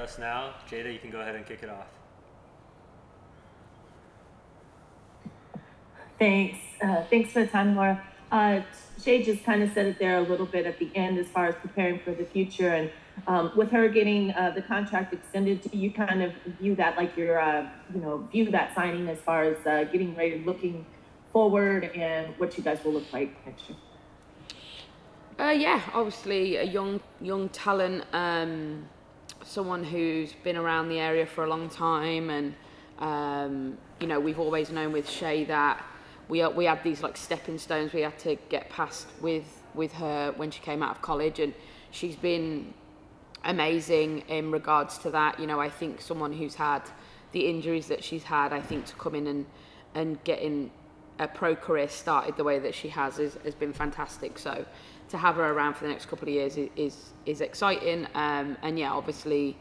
us now. Jada, you can go ahead and kick it off. Thanks. Thanks for the time, Laura. Shay just kind of said it there a little bit at the end as far as preparing for the future. And with her getting the contract extended, do you kind of view that like your, view that signing as far as getting ready, looking forward and what you guys will look like next year? Yeah, obviously a young talent, someone who's been around the area for a long time, and we've always known with Shay that we had these like stepping stones we had to get past with her when she came out of college, and she's been amazing in regards to that. I think someone who's had the injuries that she's had, I think to come in and getting a pro career started the way that she has been fantastic. So to have her around for the next couple of years is exciting, and yeah, obviously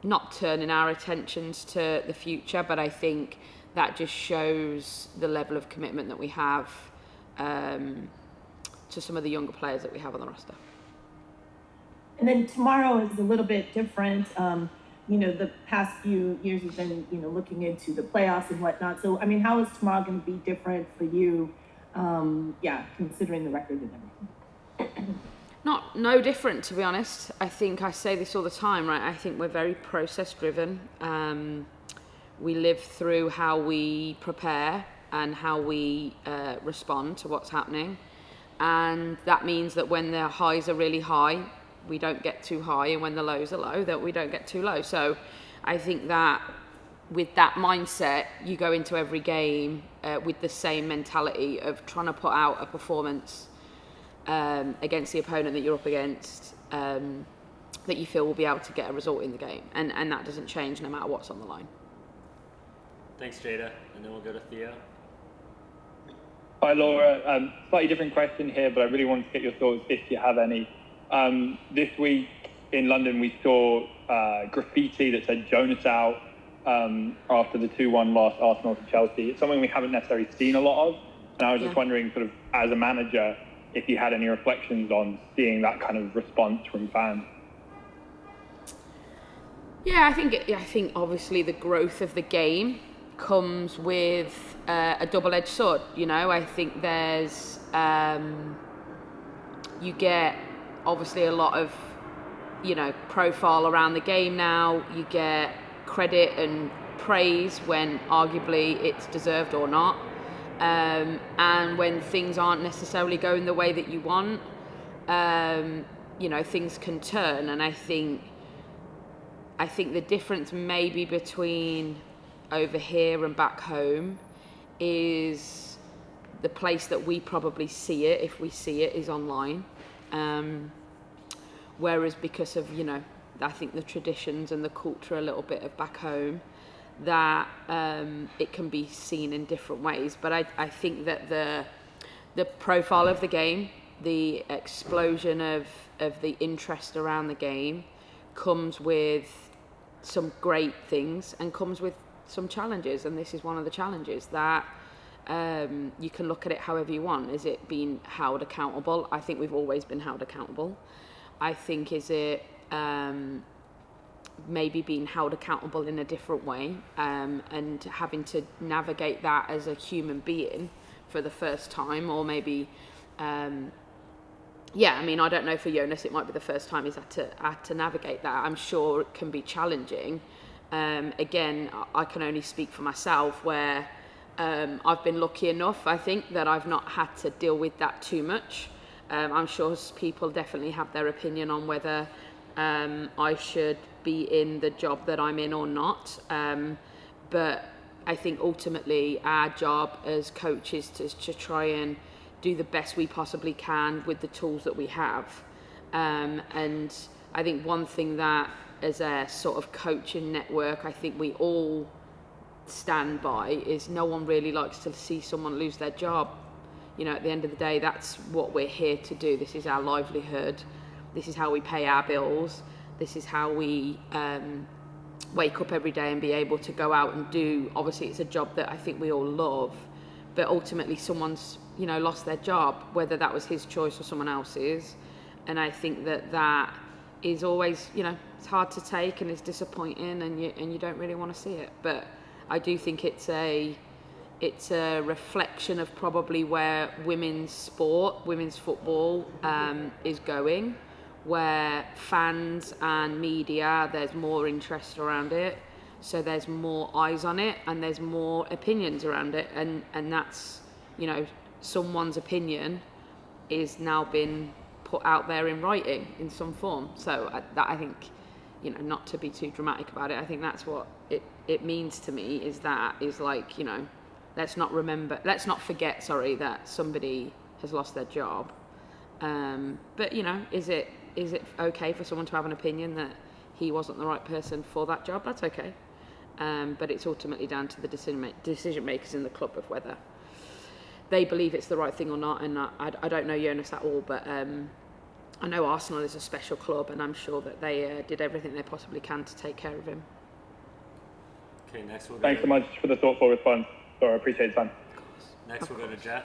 not turning our attentions to the future, but I think that just shows the level of commitment that we have to some of the younger players that we have on the roster. And then tomorrow is a little bit different. The past few years we've been, looking into the playoffs and whatnot. So, I mean, how is tomorrow going to be different for you? Considering the record and everything. No different, to be honest. I think I say this all the time, right? I think we're very process driven. We live through how we prepare and how we respond to what's happening. And that means that when the highs are really high, we don't get too high, and when the lows are low, that we don't get too low. So I think that with that mindset, you go into every game with the same mentality of trying to put out a performance against the opponent that you're up against, that you feel will be able to get a result in the game. And that doesn't change no matter what's on the line. Thanks, Jada. And then we'll go to Theo. Hi, Laura. Slightly different question here, but I really wanted to get your thoughts if you have any. This week in London, we saw graffiti that said Jonas out after the 2-1 loss Arsenal to Chelsea. It's something we haven't necessarily seen a lot of. And I was just wondering, sort of, as a manager, if you had any reflections on seeing that kind of response from fans. Yeah, I think obviously the growth of the game comes with a double-edged sword. I think there's you get obviously a lot of profile around the game now. You get credit and praise when arguably it's deserved or not, and when things aren't necessarily going the way that you want, things can turn. And I think the difference maybe between over here and back home is the place that we probably see it, if we see it, is online. Whereas because of, I think the traditions and the culture a little bit of back home, that it can be seen in different ways. But I think that the profile of the game, the explosion of the interest around the game comes with some great things and comes with some challenges, and this is one of the challenges that you can look at it however you want. Is it being held accountable? I think we've always been held accountable. I think is it maybe being held accountable in a different way, and having to navigate that as a human being for the first time, or maybe I don't know, for Jonas it might be the first time he's had to navigate that. I'm sure it can be challenging. Again, I can only speak for myself, where I've been lucky enough, I think, that I've not had to deal with that too much. I'm sure people definitely have their opinion on whether I should be in the job that I'm in or not. But I think ultimately our job as coaches is to try and do the best we possibly can with the tools that we have. And I think one thing that, as a sort of coaching network, I think we all stand by is no one really likes to see someone lose their job. At the end of the day, that's what we're here to do. This is our livelihood. This is how we pay our bills. This is how we wake up every day and be able to go out and do. Obviously, it's a job that I think we all love, but ultimately someone's, lost their job, whether that was his choice or someone else's. And I think that is always, it's hard to take and it's disappointing, and you don't really want to see it. But I do think it's a reflection of probably where women's football is going, where fans and media, there's more interest around it, so there's more eyes on it and there's more opinions around it, and that's, someone's opinion is now been put out there in writing in some form. So I think, not to be too dramatic about it, I think that's what it means to me, is like, let's not forget that somebody has lost their job. But is it okay for someone to have an opinion that he wasn't the right person for that job? That's okay. But it's ultimately down to the decision makers in the club of whether they believe it's the right thing or not. And I don't know Jonas at all, but I know Arsenal is a special club, and I'm sure that they did everything they possibly can to take care of him. Okay, next we'll go. Thanks so much for the thoughtful response. Laura, I appreciate the time. Next we'll go to Jeff.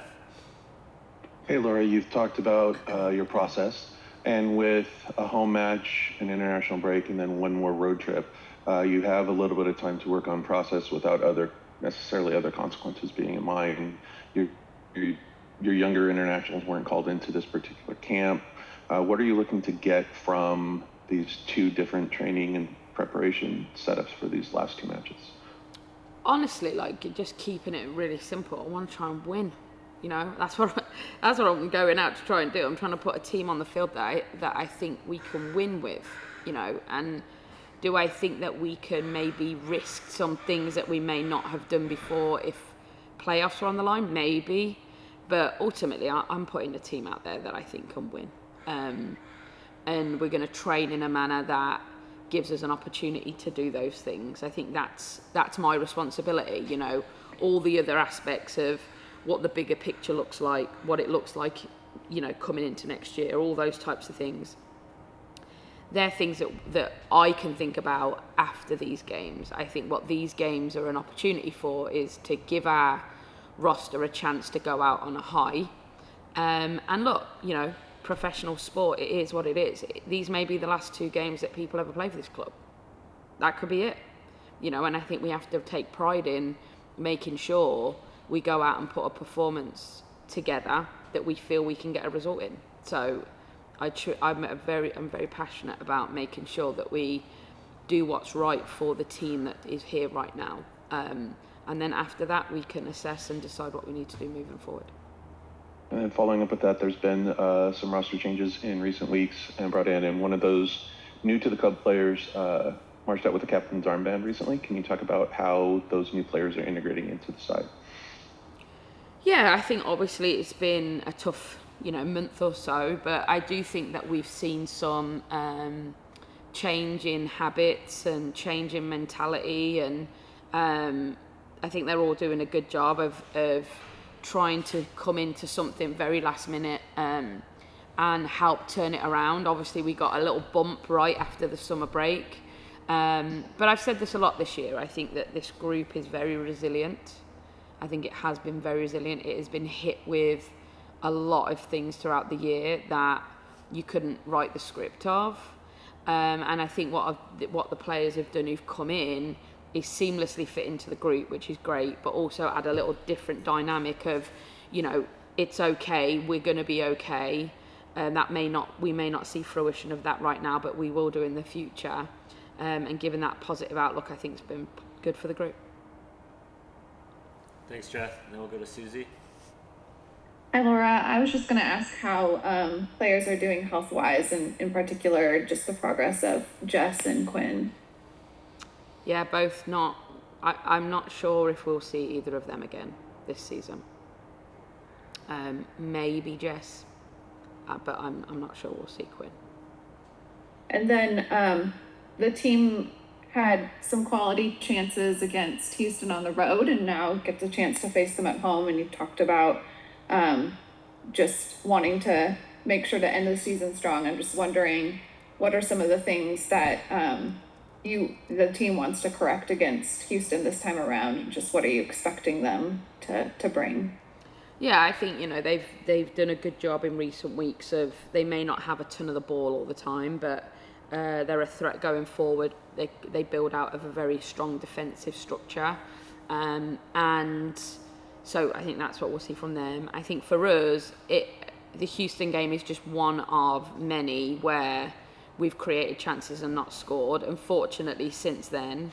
Hey Laura, you've talked about your process, and with a home match, an international break, and then one more road trip, you have a little bit of time to work on process without necessarily other consequences being in mind. Your younger internationals weren't called into this particular camp. What are you looking to get from these two different training and preparation setups for these last two matches? Honestly, just keeping it really simple. I want to try and win. That's what I'm going out to try and do. I'm trying to put a team on the field that I think we can win with. And do I think that we can maybe risk some things that we may not have done before if playoffs are on the line? Maybe. But ultimately, I'm putting a team out there that I think can win. And we're going to train in a manner that gives us an opportunity to do those things. I think that's my responsibility. All the other aspects of what the bigger picture looks like, what it looks like, coming into next year, all those types of things. They're things that I can think about after these games. I think what these games are an opportunity for is to give our roster a chance to go out on a high. And look, professional sport, it is what it is. These may be the last two games that people ever play for this club. That could be it. And I think we have to take pride in making sure we go out and put a performance together that we feel we can get a result in. So I'm very passionate about making sure that we do what's right for the team that is here right now. And then after that, we can assess and decide what we need to do moving forward. And then following up with that, there's been some roster changes in recent weeks and brought in, and one of those new to the club players marched out with the captain's armband recently. Can you talk about how those new players are integrating into the side? Yeah, I think obviously it's been a tough, month or so, but I do think that we've seen some change in habits and change in mentality, and I think they're all doing a good job of trying to come into something very last minute and help turn it around. Obviously, we got a little bump right after the summer break, but I've said this a lot this year. I think that this group is very resilient. I think it has been very resilient. It has been hit with a lot of things throughout the year that you couldn't write the script of. And I think what the players have done who've come in is seamlessly fit into the group, which is great, but also add a little different dynamic of, it's okay, we're going to be okay. We may not see fruition of that right now, but we will do in the future. And given that positive outlook, I think it's been good for the group. Thanks, Jeff. And then we'll go to Susie. Hi, Laura. I was just going to ask how players are doing health-wise, and in particular, just the progress of Jess and Quinn. Yeah, both not. I'm not sure if we'll see either of them again this season. Maybe Jess, but I'm not sure we'll see Quinn. And then the team had some quality chances against Houston on the road, and now gets a chance to face them at home. And you talked about just wanting to make sure to end the season strong. I'm just wondering, what are some of the things that the team wants to correct against Houston this time around, and just what are you expecting them to bring? Yeah, I think they've done a good job in recent weeks of, they may not have a ton of the ball all the time, but they're a threat going forward. They build out of a very strong defensive structure, and so I think that's what we'll see from them. I think for us, the Houston game is just one of many where we've created chances and not scored. Unfortunately, since then,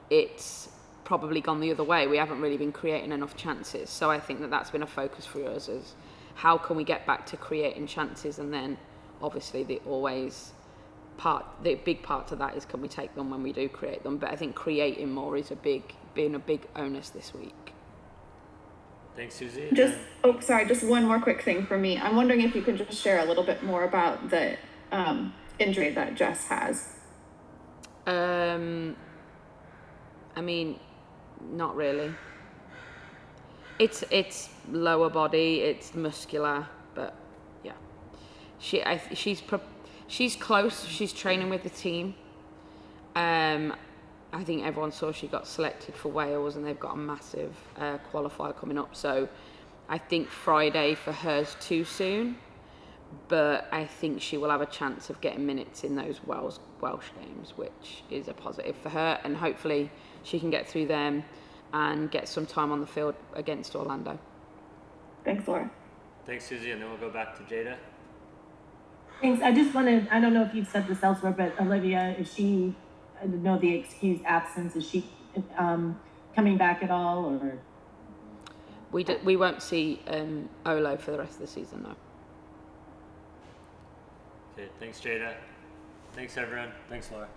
it's probably gone the other way. We haven't really been creating enough chances. So I think that's been a focus for us, is how can we get back to creating chances, and then obviously the big part of that is, can we take them when we do create them? But I think creating more is being a big onus this week. Thanks, Susie. Just one more quick thing for me. I'm wondering if you could just share a little bit more about the injury that Jess has. I mean, not really. It's lower body, it's muscular, but yeah, she's close. She's training with the team. I think everyone saw she got selected for Wales, and they've got a massive qualifier coming up. So I think Friday for her's too soon, but I think she will have a chance of getting minutes in those Welsh games, which is a positive for her, and hopefully she can get through them and get some time on the field against Orlando. Thanks, Laura. Thanks, Susie, and then we'll go back to Jada. Thanks. I just wanted, I don't know if you've said this elsewhere, but Olivia, I know the excused absence, is she coming back at all, or? We won't see Olo for the rest of the season, no. Okay, thanks, Jada. Thanks, everyone. Thanks, Laura.